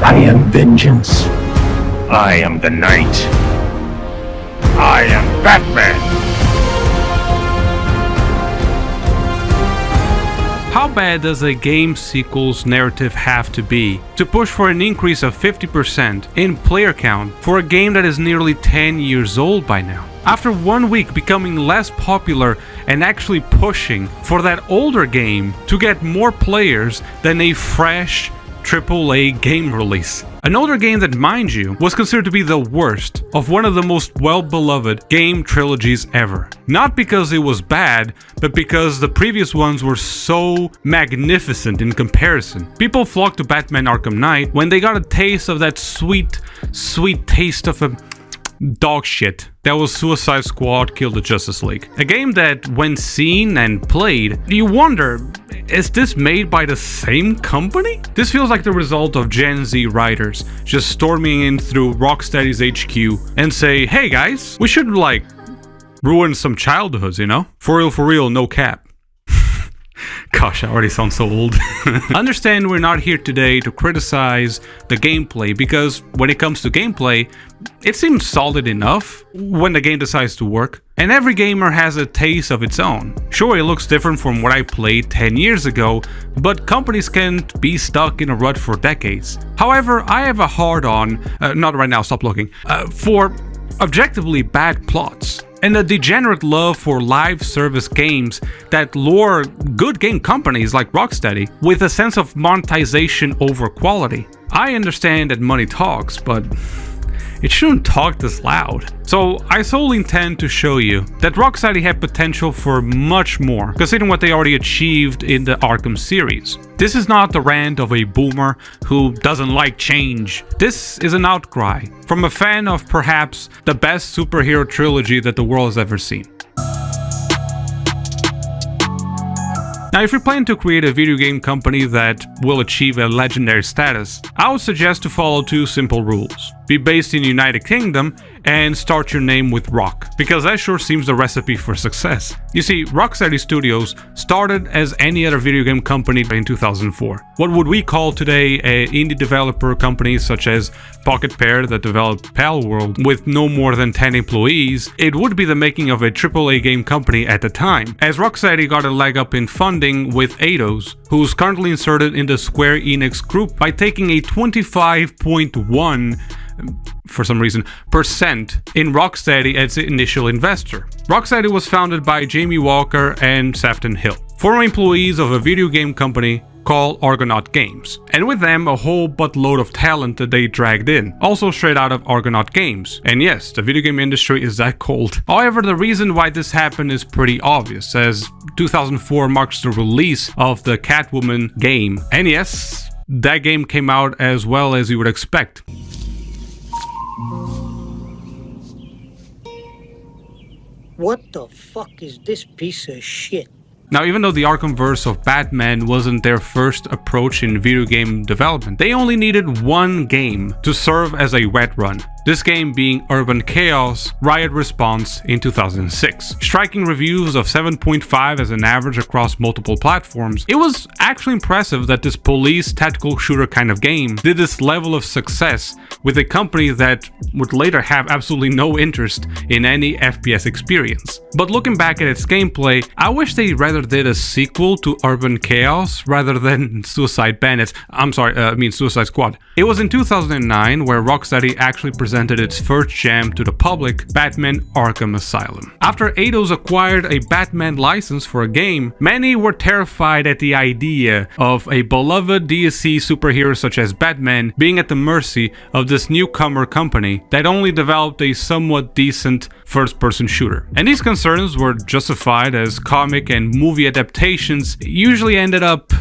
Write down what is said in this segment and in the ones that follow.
I am vengeance. I am the Knight. I am Batman. How bad does a game sequel's narrative have to be to push for an increase of 50% in player count for a game that is nearly 10 years old by now? After 1 week becoming less popular and actually pushing for that older game to get more players than a fresh AAA game release. An older game that, mind you, was considered to be the worst of one of the most well-beloved game trilogies ever. Not because it was bad, but because the previous ones were so magnificent in comparison. People flocked to Batman Arkham Knight when they got a taste of that sweet, sweet taste of a dog shit that was Suicide Squad Kill the Justice League. A game that, when seen and played, you wonder, is this made by the same company? This feels like the result of Gen Z writers just storming in through Rocksteady's HQ and say, hey guys, we should like ruin some childhoods, you know? For real, no cap. Gosh, I already sound so old. Understand we're not here today to criticize the gameplay, because when it comes to gameplay, it seems solid enough when the game decides to work. And every gamer has a taste of its own. Sure, it looks different from what I played 10 years ago, but companies can't be stuck in a rut for decades. However, I have a hard-on, not right now, stop looking, for objectively bad plots, and a degenerate love for live service games that lure good game companies like Rocksteady with a sense of monetization over quality. I understand that money talks, but it shouldn't talk this loud. So I solely intend to show you that Rocksteady had potential for much more, considering what they already achieved in the Arkham series. This is not the rant of a boomer who doesn't like change. This is an outcry from a fan of perhaps the best superhero trilogy that the world has ever seen. Now, if you're planning to create a video game company that will achieve a legendary status, I would suggest to follow two simple rules. Be based in the United Kingdom and start your name with Rock, because that sure seems the recipe for success. You see, Rocksteady Studios started as any other video game company in 2004. What would we call today an indie developer company such as Pocket Pair that developed Palworld with no more than 10 employees, it would be the making of a AAA game company at the time, as Rocksteady got a leg up in funding with Eidos, who's currently inserted in the Square Enix group by taking a 25.1% for some reason, in Rocksteady as its initial investor. Rocksteady was founded by Jamie Walker and Sefton Hill, former employees of a video game company called Arkham Games, and with them a whole buttload of talent that they dragged in, also straight out of Arkham Games. And yes, the video game industry is that cold. However, the reason why this happened is pretty obvious, as 2004 marks the release of the Catwoman game, and yes, that game came out as well as you would expect. What the fuck is this piece of shit? Now, even though the Arkhamverse of Batman wasn't their first approach in video game development, they only needed one game to serve as a wet run. This game being Urban Chaos Riot Response in 2006. Striking reviews of 7.5 as an average across multiple platforms, it was actually impressive that this police tactical shooter kind of game did this level of success with a company that would later have absolutely no interest in any FPS experience. But looking back at its gameplay, I wish they rather did a sequel to Urban Chaos rather than Suicide Squad. It was in 2009 where Rocksteady actually presented its first gem to the public, Batman Arkham Asylum. After Eidos acquired a Batman license for a game, many were terrified at the idea of a beloved DC superhero such as Batman being at the mercy of this newcomer company that only developed a somewhat decent first-person shooter. And these concerns were justified, as comic and movie adaptations usually ended up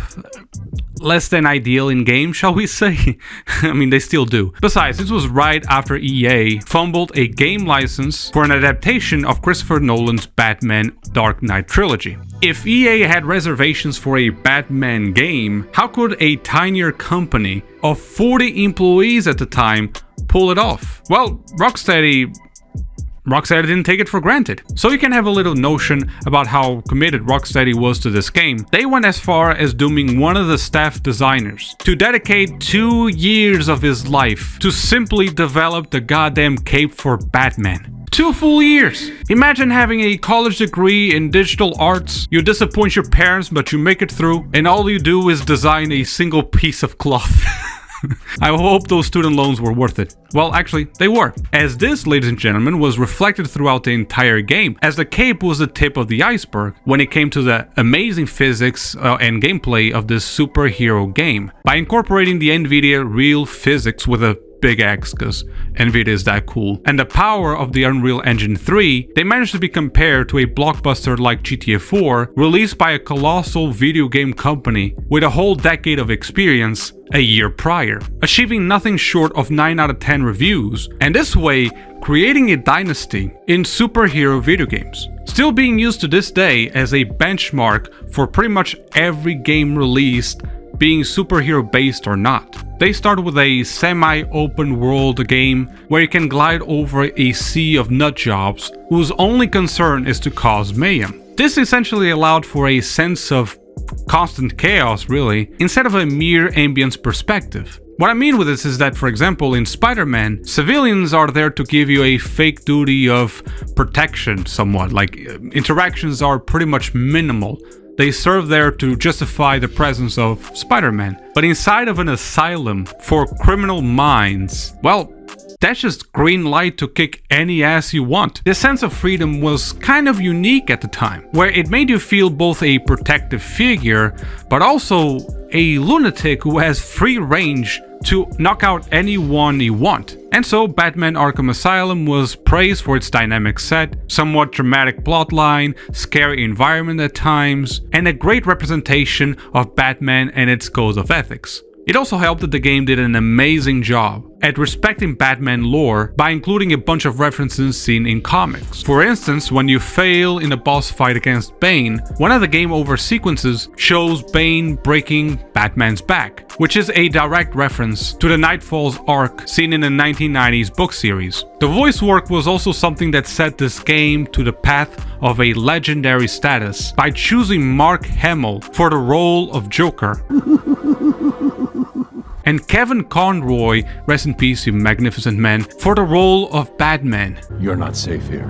less than ideal in game, shall we say? I mean, they still do. Besides, this was right after EA fumbled a game license for an adaptation of Christopher Nolan's Batman Dark Knight trilogy. If EA had reservations for a Batman game, how could a tinier company of 40 employees at the time pull it off? Well, Rocksteady Rocksteady didn't take it for granted. So you can have a little notion about how committed Rocksteady was to this game. They went as far as dooming one of the staff designers to dedicate 2 years of his life to simply develop the goddamn cape for Batman. 2 full years! Imagine having a college degree in digital arts, you disappoint your parents but you make it through, and all you do is design a single piece of cloth. I hope those student loans were worth it. Well, actually, they were. As this, ladies and gentlemen, was reflected throughout the entire game, as the cape was the tip of the iceberg when it came to the amazing physics and gameplay of this superhero game. By incorporating the NVIDIA real physics with a big X, because NVIDIA is that cool, and the power of the Unreal Engine 3, they managed to be compared to a blockbuster like GTA 4, released by a colossal video game company with a whole decade of experience a year prior, achieving nothing short of 9 out of 10 reviews, and this way creating a dynasty in superhero video games, still being used to this day as a benchmark for pretty much every game released, being superhero based or not. They start with a semi-open world game where you can glide over a sea of nutjobs whose only concern is to cause mayhem. This essentially allowed for a sense of constant chaos, really, instead of a mere ambience perspective. What I mean with this is that, for example, in Spider-Man, civilians are there to give you a fake duty of protection somewhat, like interactions are pretty much minimal. They serve there to justify the presence of Spider-Man. But inside of an asylum for criminal minds, well, that's just green light to kick any ass you want. This sense of freedom was kind of unique at the time, where it made you feel both a protective figure, but also a lunatic who has free range to knock out anyone you want. And so Batman Arkham Asylum was praised for its dynamic set, somewhat dramatic plotline, scary environment at times, and a great representation of Batman and its code of ethics. It also helped that the game did an amazing job at respecting Batman lore by including a bunch of references seen in comics. For instance, when you fail in a boss fight against Bane, one of the game over sequences shows Bane breaking Batman's back, which is a direct reference to the Nightfall's arc seen in the 1990s book series. The voice work was also something that set this game to the path of a legendary status by choosing Mark Hamill for the role of Joker. And Kevin Conroy, rest in peace you magnificent man, for the role of Batman. You're not safe here.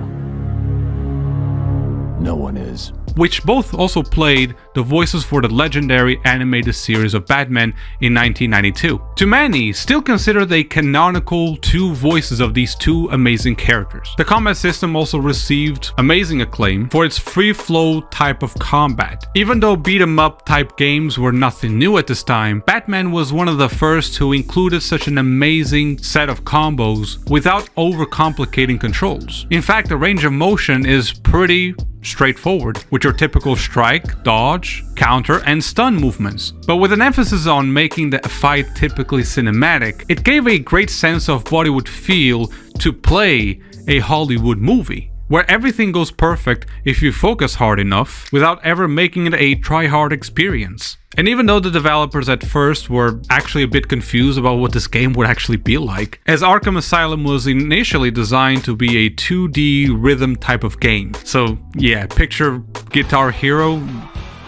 No one is. Which both also played the voices for the legendary animated series of Batman in 1992. To many, still considered a canonical 2 voices of these 2 amazing characters. The combat system also received amazing acclaim for its free-flow type of combat. Even though beat-em-up type games were nothing new at this time, Batman was one of the first who included such an amazing set of combos without overcomplicating controls. In fact, the range of motion is pretty straightforward, with your typical strike, dodge, counter, and stun movements. But with an emphasis on making the fight typically cinematic, it gave a great sense of what it would feel to play a Hollywood movie, where everything goes perfect if you focus hard enough, without ever making it a try-hard experience. And even though the developers at first were actually a bit confused about what this game would actually be like, as Arkham Asylum was initially designed to be a 2D rhythm type of game. So yeah, picture Guitar Hero,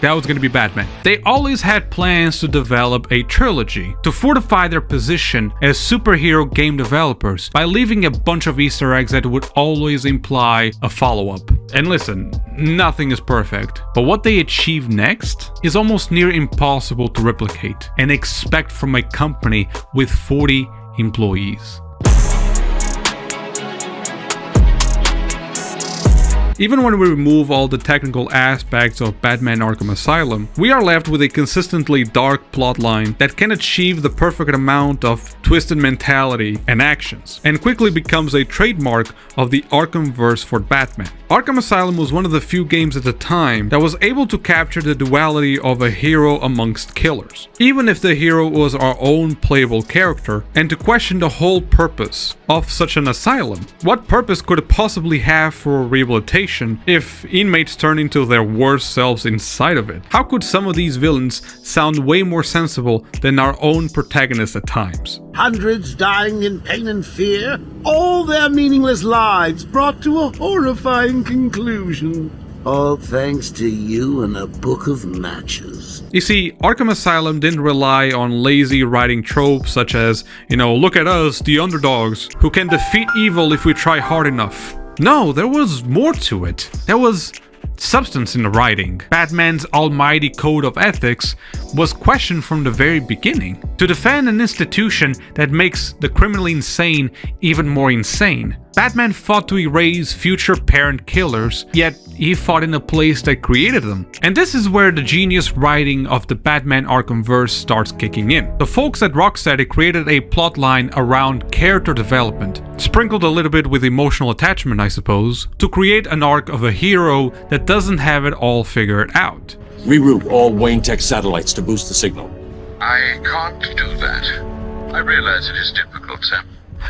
that was going to be Batman. They always had plans to develop a trilogy to fortify their position as superhero game developers by leaving a bunch of Easter eggs that would always imply a follow-up. And listen, nothing is perfect, but what they achieve next is almost near impossible to replicate and expect from a company with 40 employees. Even when we remove all the technical aspects of Batman Arkham Asylum, we are left with a consistently dark plotline that can achieve the perfect amount of twisted mentality and actions, and quickly becomes a trademark of the Arkhamverse for Batman. Arkham Asylum was one of the few games at the time that was able to capture the duality of a hero amongst killers, even if the hero was our own playable character, and to question the whole purpose of such an asylum. What purpose could it possibly have for rehabilitation? simulation if inmates turn into their worst selves inside of it? How could some of these villains sound way more sensible than our own protagonists at times? Hundreds dying in pain and fear, all their meaningless lives brought to a horrifying conclusion. All thanks to you and a book of matches. You see, Arkham Asylum didn't rely on lazy writing tropes such as, look at us, the underdogs, who can defeat evil if we try hard enough. No, there was more to it. There was substance in the writing. Batman's almighty code of ethics was questioned from the very beginning. To defend an institution that makes the criminally insane even more insane, Batman fought to erase future parent killers, yet he fought in a place that created them. And this is where the genius writing of the Batman Arkhamverse starts kicking in. The folks at Rocksteady created a plotline around character development, sprinkled a little bit with emotional attachment, I suppose, to create an arc of a hero that doesn't have it all figured out. Reroute all Wayne Tech satellites to boost the signal. I can't do that. I realize it is difficult, Sam.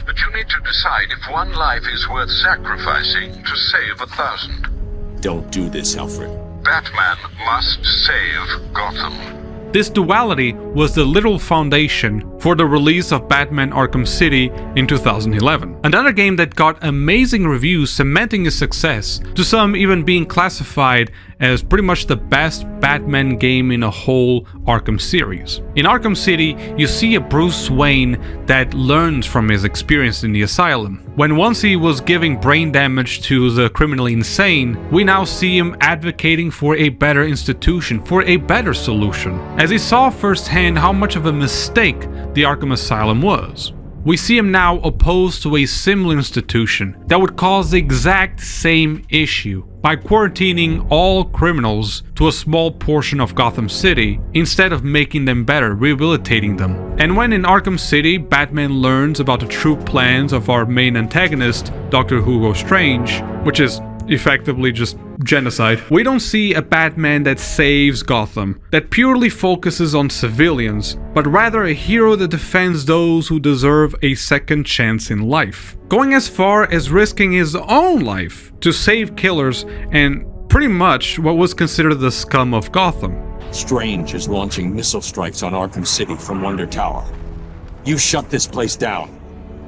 But you need to decide if one life is worth sacrificing to save 1,000. Don't do this, Alfred. Batman must save Gotham. This duality was the literal foundation for the release of Batman Arkham City in 2011. Another game that got amazing reviews, cementing its success, to some even being classified as pretty much the best Batman game in a whole Arkham series. In Arkham City, you see a Bruce Wayne that learns from his experience in the asylum. When once he was giving brain damage to the criminally insane, we now see him advocating for a better institution, for a better solution, as he saw firsthand how much of a mistake the Arkham Asylum was. We see him now opposed to a similar institution that would cause the exact same issue by quarantining all criminals to a small portion of Gotham City instead of making them better, rehabilitating them. And when in Arkham City, Batman learns about the true plans of our main antagonist, Dr. Hugo Strange, which is effectively just genocide, we don't see a Batman that saves Gotham, that purely focuses on civilians, but rather a hero that defends those who deserve a second chance in life, going as far as risking his own life to save killers and pretty much what was considered the scum of Gotham. Strange is launching missile strikes on Arkham City from Wonder Tower. You shut this place down.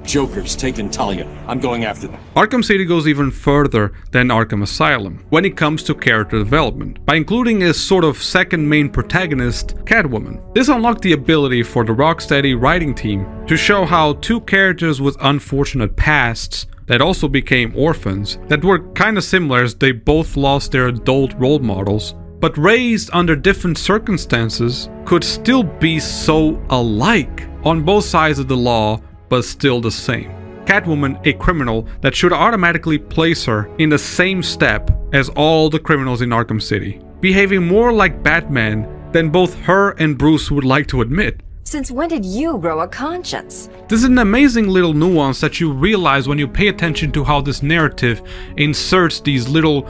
Joker's taken Talia. I'm going after them. Arkham City goes even further than Arkham Asylum when it comes to character development, by including a sort of second main protagonist, Catwoman. This unlocked the ability for the Rocksteady writing team to show how two characters with unfortunate pasts that also became orphans, that were kinda similar as they both lost their adult role models, but raised under different circumstances, could still be so alike on both sides of the law, but still the same. Catwoman, a criminal that should automatically place her in the same step as all the criminals in Arkham City, behaving more like Batman than both her and Bruce would like to admit. Since when did you grow a conscience? This is an amazing little nuance that you realize when you pay attention to how this narrative inserts these little,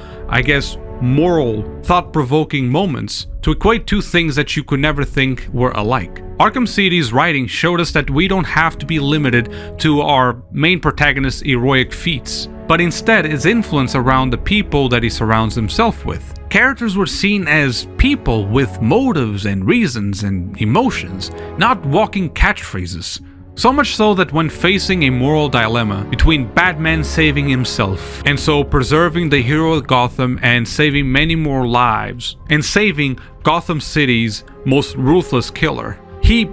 moral, thought-provoking moments to equate two things that you could never think were alike. Arkham City's writing showed us that we don't have to be limited to our main protagonist's heroic feats, but instead his influence around the people that he surrounds himself with. Characters were seen as people with motives and reasons and emotions, not walking catchphrases. So much so that when facing a moral dilemma between Batman saving himself, and so preserving the hero of Gotham and saving many more lives, and saving Gotham City's most ruthless killer, he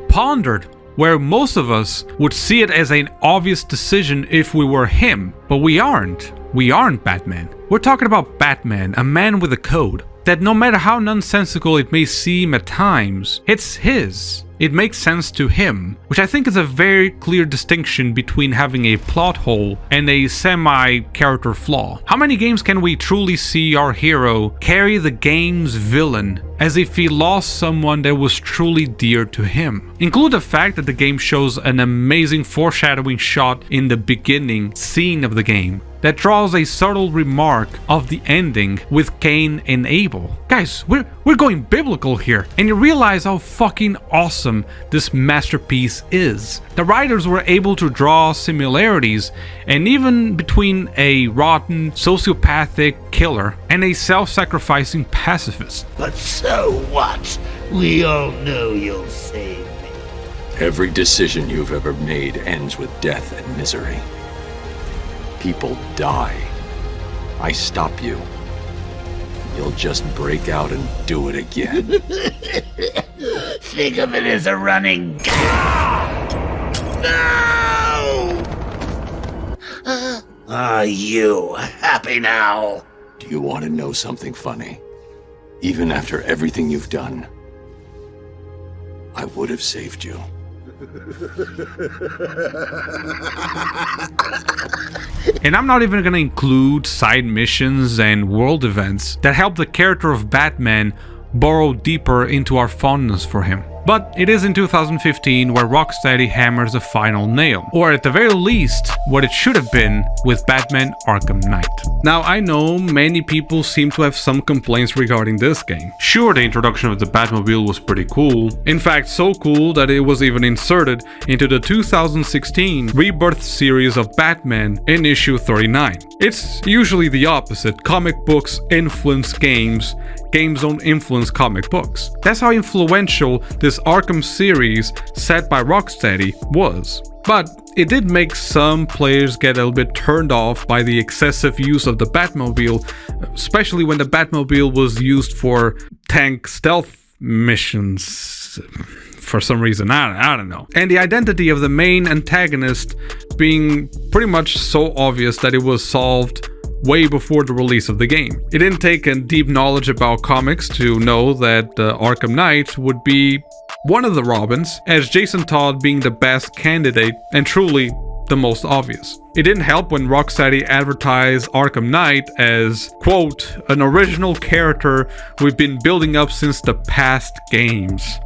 pondered where most of us would see it as an obvious decision if we were him, but we aren't. We aren't Batman. We're talking about Batman, a man with a code that no matter how nonsensical it may seem at times, it's his. It makes sense to him, which I think is a very clear distinction between having a plot hole and a semi-character flaw. How many games can we truly see our hero carry the game's villain as if he lost someone that was truly dear to him? Include the fact that the game shows an amazing foreshadowing shot in the beginning scene of the game, that draws a subtle remark of the ending with Cain and Abel. Guys, we're going biblical here, and you realize how fucking awesome this masterpiece is. The writers were able to draw similarities, and even between a rotten, sociopathic killer and a self-sacrificing pacifist. But so what? We all know you'll save me. Every decision you've ever made ends with death and misery. People die. I stop you. You'll just break out and do it again. Think of it as a running gag. No! Are you happy now? Do you want to know something funny? Even after everything you've done, I would have saved you. And I'm not even gonna include side missions and world events that help the character of Batman burrow deeper into our fondness for him. But it is in 2015 where Rocksteady hammers the final nail, or at the very least, what it should have been with Batman Arkham Knight. Now, I know many people seem to have some complaints regarding this game. Sure, the introduction of the Batmobile was pretty cool. In fact, so cool that it was even inserted into the 2016 Rebirth series of Batman in issue 39. It's usually the opposite. Comic books influence games, games don't influence comic books. That's how influential this Arkham series set by Rocksteady was. But it did make some players get a little bit turned off by the excessive use of the Batmobile, especially when the Batmobile was used for tank stealth missions for some reason. I don't know. And the identity of the main antagonist being pretty much so obvious that it was solved way before the release of the game. It didn't take a deep knowledge about comics to know that Arkham Knight would be one of the Robins, as Jason Todd being the best candidate and truly the most obvious. It didn't help when Rocksteady advertised Arkham Knight as, quote, an original character we've been building up since the past games.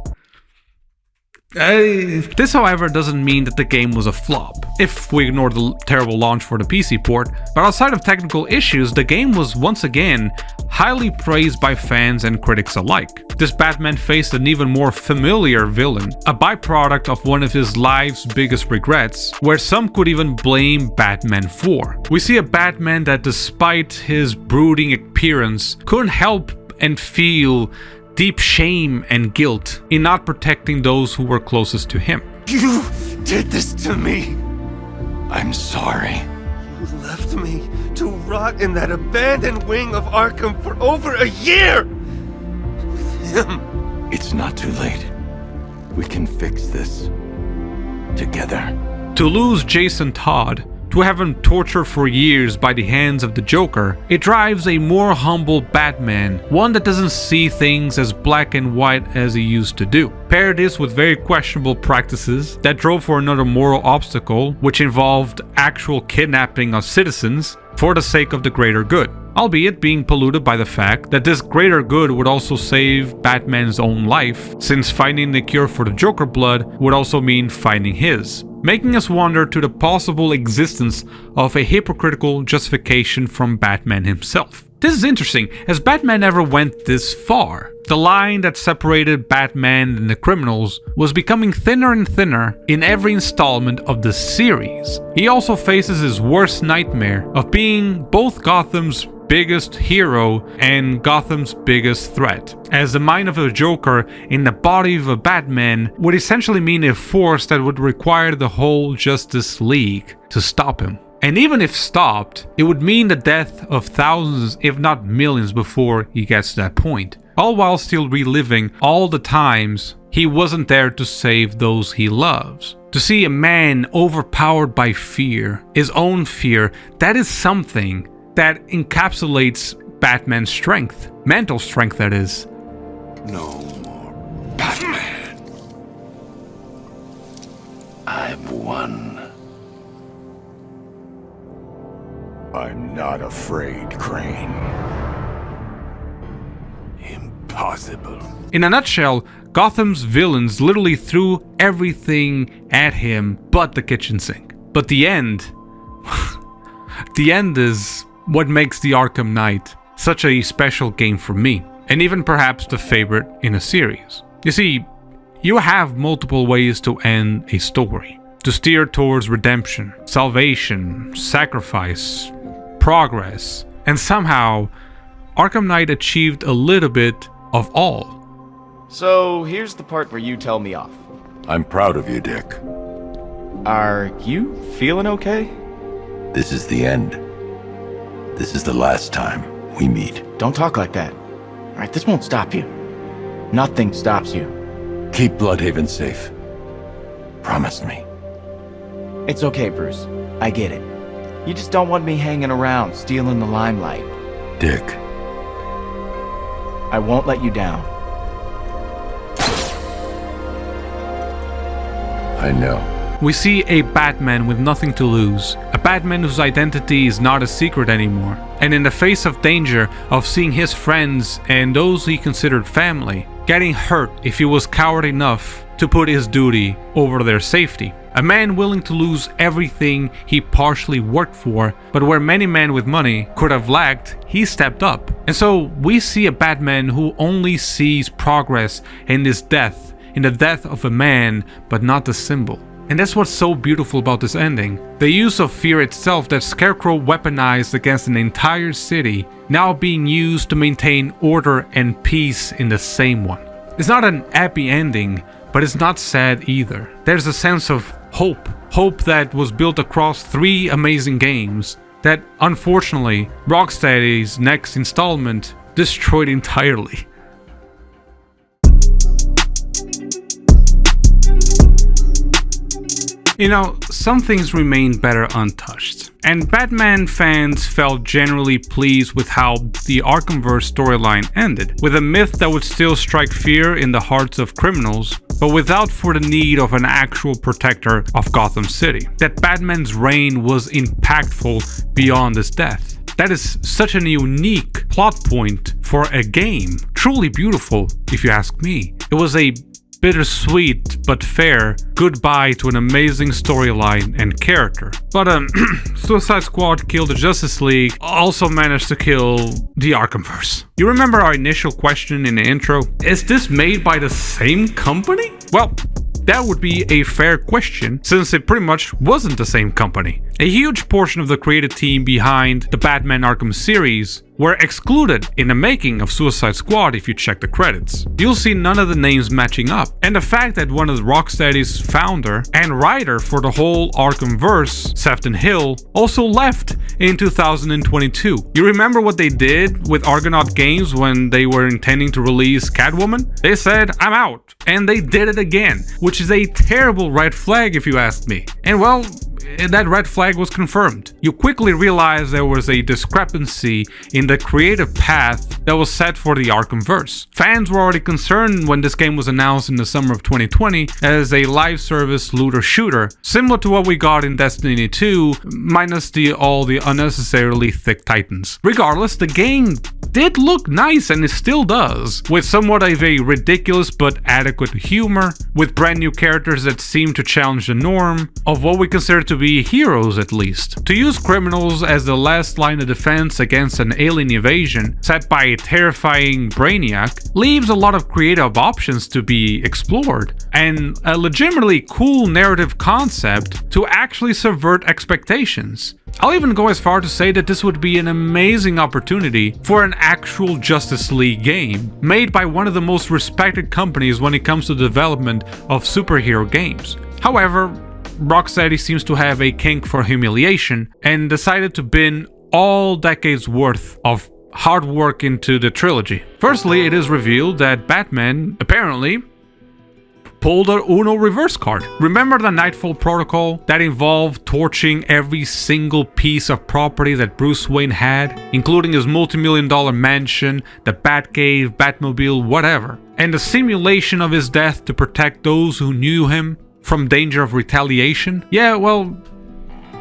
This, however, doesn't mean that the game was a flop, if we ignore the terrible launch for the PC port, but outside of technical issues, the game was once again highly praised by fans and critics alike. This Batman faced an even more familiar villain, a byproduct of one of his life's biggest regrets, where some could even blame Batman for. We see a Batman that, despite his brooding appearance, couldn't help and feel deep shame and guilt in not protecting those who were closest to him. You did this to me! I'm sorry. You left me to rot in that abandoned wing of Arkham for over a year! With him! It's not too late. We can fix this. Together. To lose Jason Todd, to have him tortured for years by the hands of the Joker, it drives a more humble Batman, one that doesn't see things as black and white as he used to do. Pair this with very questionable practices that drove for another moral obstacle, which involved actual kidnapping of citizens for the sake of the greater good, albeit being polluted by the fact that this greater good would also save Batman's own life, since finding the cure for the Joker blood would also mean finding his, making us wonder to the possible existence of a hypocritical justification from Batman himself. This is interesting, as Batman never went this far. The line that separated Batman and the criminals was becoming thinner and thinner in every installment of the series. He also faces his worst nightmare of being both Gotham's biggest hero and Gotham's biggest threat, as the mind of a Joker in the body of a Batman would essentially mean a force that would require the whole Justice League to stop him. And even if stopped, it would mean the death of thousands, if not millions, before he gets to that point, all while still reliving all the times he wasn't there to save those he loves. To see a man overpowered by fear, his own fear, that is something that encapsulates Batman's strength. Mental strength, that is. No more Batman. I've won. I'm not afraid, Crane. Impossible. In a nutshell, Gotham's villains literally threw everything at him but the kitchen sink. But the end... The end is what makes the Arkham Knight such a special game for me, and even perhaps the favorite in a series. You see, you have multiple ways to end a story, to steer towards redemption, salvation, sacrifice, progress, and somehow Arkham Knight achieved a little bit of all. So here's the part where you tell me off. I'm proud of you, Dick. Are you feeling okay? This is the end. This is the last time we meet. Don't talk like that. Alright, this won't stop you. Nothing stops you. Keep Bloodhaven safe. Promise me. It's okay, Bruce. I get it. You just don't want me hanging around, stealing the limelight. Dick. I won't let you down. I know. We see a Batman with nothing to lose, a Batman whose identity is not a secret anymore, and in the face of danger of seeing his friends and those he considered family getting hurt if he was coward enough to put his duty over their safety. A man willing to lose everything he partially worked for, but where many men with money could have lacked, he stepped up. And so we see a Batman who only sees progress in his death, in the death of a man, but not the symbol. And that's what's so beautiful about this ending. The use of fear itself that Scarecrow weaponized against an entire city, now being used to maintain order and peace in the same one. It's not an happy ending, but it's not sad either. There's a sense of hope. Hope that was built across 3 amazing games that, unfortunately, Rocksteady's next installment destroyed entirely. You know, some things remain better untouched, and Batman fans felt generally pleased with how the Arkhamverse storyline ended, with a myth that would still strike fear in the hearts of criminals, but without for the need of an actual protector of Gotham City. That Batman's reign was impactful beyond his death. That is such a unique plot point for a game. Truly beautiful, if you ask me. It was a bittersweet but fair goodbye to an amazing storyline and character. But Suicide Squad killed the Justice League, also managed to kill the Arkhamverse. You remember our initial question in the intro? Is this made by the same company? Well, that would be a fair question, since it pretty much wasn't the same company. A huge portion of the creative team behind the Batman Arkham series were excluded in the making of Suicide Squad if you check the credits. You'll see none of the names matching up, and the fact that one of the Rocksteady's founder and writer for the whole Arkhamverse, Sefton Hill, also left in 2022. You remember what they did with Arkham Games when they were intending to release Catwoman? They said, "I'm out," and they did it again, which is a terrible red flag if you ask me. And well, that red flag was confirmed. You quickly realize there was a discrepancy in the creative path that was set for the Arkhamverse. Fans were already concerned when this game was announced in the summer of 2020 as a live service looter shooter, similar to what we got in Destiny 2, minus all the unnecessarily thick titans. Regardless, the game did look nice, and it still does, with somewhat of a ridiculous but adequate humor, with brand new characters that seem to challenge the norm of what we consider to be heroes, at least. To use criminals as the last line of defense against an alien invasion set by a terrifying brainiac leaves a lot of creative options to be explored, and a legitimately cool narrative concept to actually subvert expectations. I'll even go as far to say that this would be an amazing opportunity for an actual Justice League game, made by one of the most respected companies when it comes to the development of superhero games. However, Rocksteady seems to have a kink for humiliation and decided to bin all decades worth of hard work into the trilogy. Firstly, it is revealed that Batman apparently pulled a Uno reverse card. Remember the Nightfall Protocol that involved torching every single piece of property that Bruce Wayne had, including his multi-million-dollar mansion, the Batcave, Batmobile, whatever, and the simulation of his death to protect those who knew him from danger of retaliation? Yeah, well,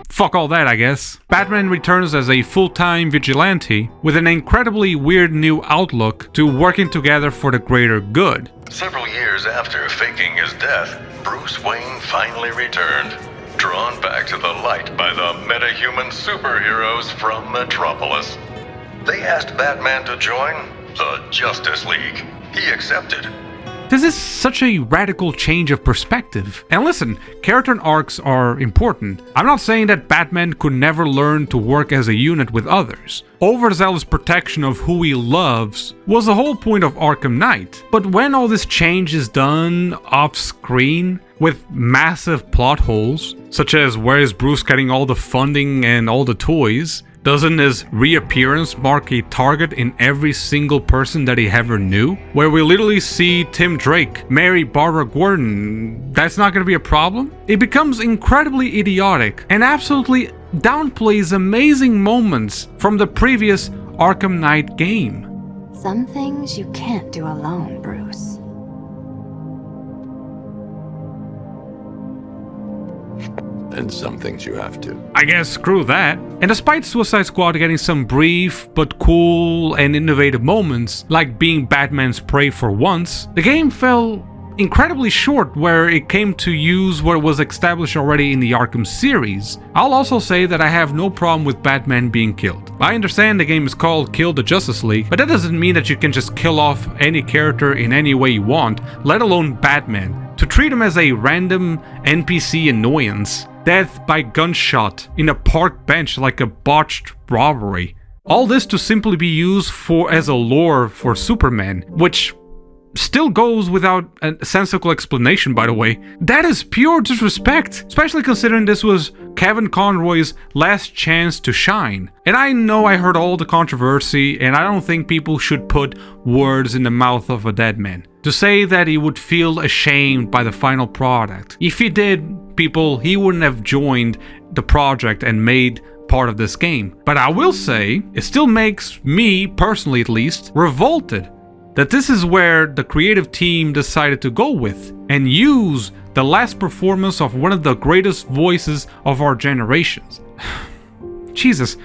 fuck all that, I guess. Batman returns as a full-time vigilante with an incredibly weird new outlook to working together for the greater good. Several years after faking his death, Bruce Wayne finally returned, drawn back to the light by the metahuman superheroes from Metropolis. They asked Batman to join the Justice League. He accepted. This is such a radical change of perspective. And listen, character arcs are important. I'm not saying that Batman could never learn to work as a unit with others. Overzealous protection of who he loves was the whole point of Arkham Knight. But when all this change is done off-screen, with massive plot holes, such as where is Bruce getting all the funding and all the toys, doesn't his reappearance mark a target in every single person that he ever knew? Where we literally see Tim Drake marry Barbara Gordon, that's not going to be a problem? It becomes incredibly idiotic and absolutely downplays amazing moments from the previous Arkham Knight game. Some things you can't do alone, Bruce. And some things you have to. I guess screw that. And despite Suicide Squad getting some brief but cool and innovative moments, like being Batman's prey for once, the game fell incredibly short where it came to use what was established already in the Arkham series. I'll also say that I have no problem with Batman being killed. I understand the game is called Kill the Justice League, but that doesn't mean that you can just kill off any character in any way you want, let alone Batman. To treat him as a random NPC annoyance, death by gunshot in a park bench like a botched robbery. All this to simply be used as a lore for Superman, which still goes without a sensible explanation, by the way. That is pure disrespect, especially considering this was Kevin Conroy's last chance to shine. And I know I heard all the controversy, and I don't think people should put words in the mouth of a dead man. To say that he would feel ashamed by the final product. If he did, people, he wouldn't have joined the project and made part of this game. But I will say, it still makes me, personally at least, revolted that this is where the creative team decided to go with and use the last performance of one of the greatest voices of our generations. Jesus.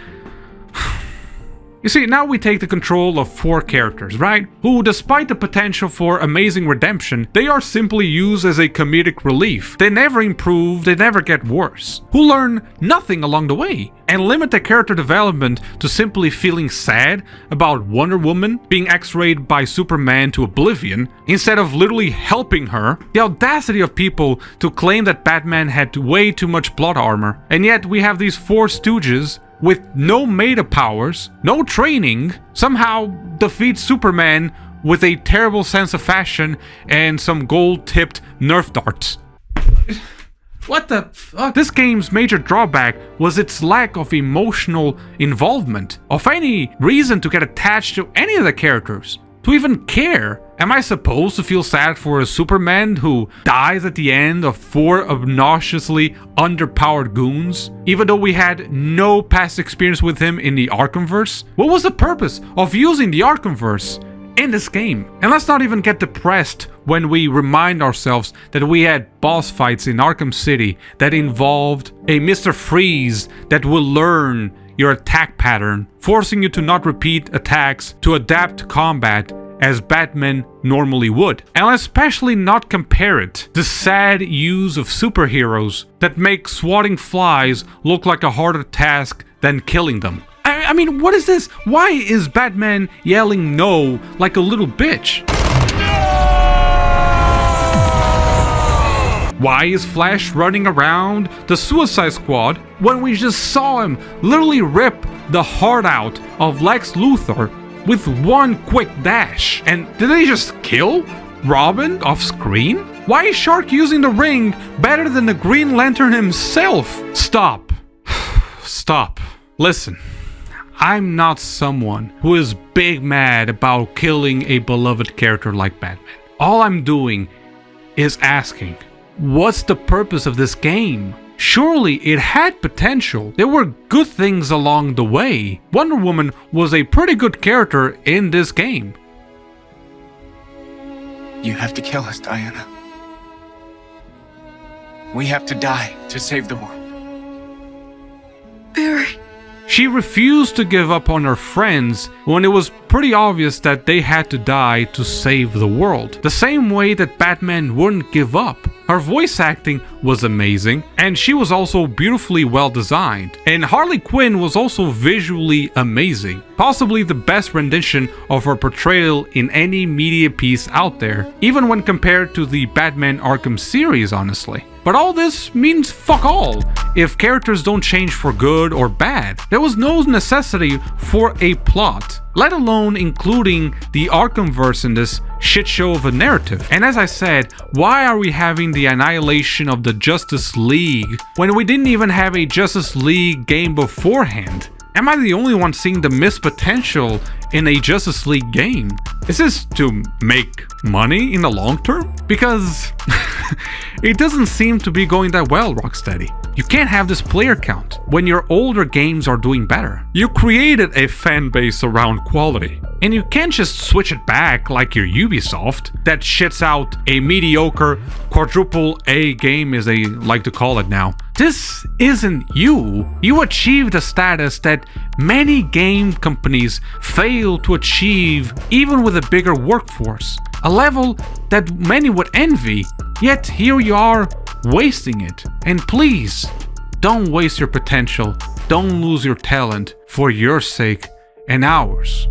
You see, now we take the control of 4 characters, right? Who, despite the potential for amazing redemption, they are simply used as a comedic relief. They never improve, they never get worse. Who learn nothing along the way, and limit their character development to simply feeling sad about Wonder Woman being X-rayed by Superman to oblivion, instead of literally helping her. The audacity of people to claim that Batman had way too much plot armor, and yet we have these 4 stooges with no meta powers, no training, somehow defeat Superman with a terrible sense of fashion and some gold-tipped Nerf darts. What the fuck? This game's major drawback was its lack of emotional involvement, of any reason to get attached to any of the characters, to even care. Am I supposed to feel sad for a Superman who dies at the end of 4 obnoxiously underpowered goons, even though we had no past experience with him in the Arkhamverse? What was the purpose of using the Arkhamverse in this game? And let's not even get depressed when we remind ourselves that we had boss fights in Arkham City that involved a Mr. Freeze that will learn your attack pattern, forcing you to not repeat attacks to adapt to combat as Batman normally would. And especially not compare it to the sad use of superheroes that make swatting flies look like a harder task than killing them. I mean, what is this? Why is Batman yelling no like a little bitch? Why is Flash running around the Suicide Squad when we just saw him literally rip the heart out of Lex Luthor with one quick dash? And did they just kill Robin off screen? Why is Shark using the ring better than the Green Lantern himself? Stop. Stop. Listen, I'm not someone who is big mad about killing a beloved character like Batman. All I'm doing is asking, what's the purpose of this game? Surely it had potential. There were good things along the way. Wonder Woman was a pretty good character in this game. You have to kill us, Diana. We have to die to save the world. Barry. She refused to give up on her friends when it was pretty obvious that they had to die to save the world, the same way that Batman wouldn't give up. Her voice acting was amazing, and she was also beautifully well designed. And Harley Quinn was also visually amazing, possibly the best rendition of her portrayal in any media piece out there, even when compared to the Batman Arkham series, honestly. But all this means fuck all if characters don't change for good or bad. There was no necessity for a plot, let alone including the Arkhamverse in this shit show of a narrative. And as I said, why are we having the annihilation of the Justice League when we didn't even have a Justice League game beforehand? Am I the only one seeing the missed potential in a Justice League game? Is this to make money in the long term? Because it doesn't seem to be going that well, Rocksteady. You can't have this player count when your older games are doing better. You created a fan base around quality, and you can't just switch it back like your Ubisoft that shits out a mediocre quadruple A game, as they like to call it now. This isn't you. You achieved a status that many game companies fail to achieve even with a bigger workforce, a level that many would envy, yet here you are wasting it. And please, don't waste your potential, don't lose your talent for your sake and ours.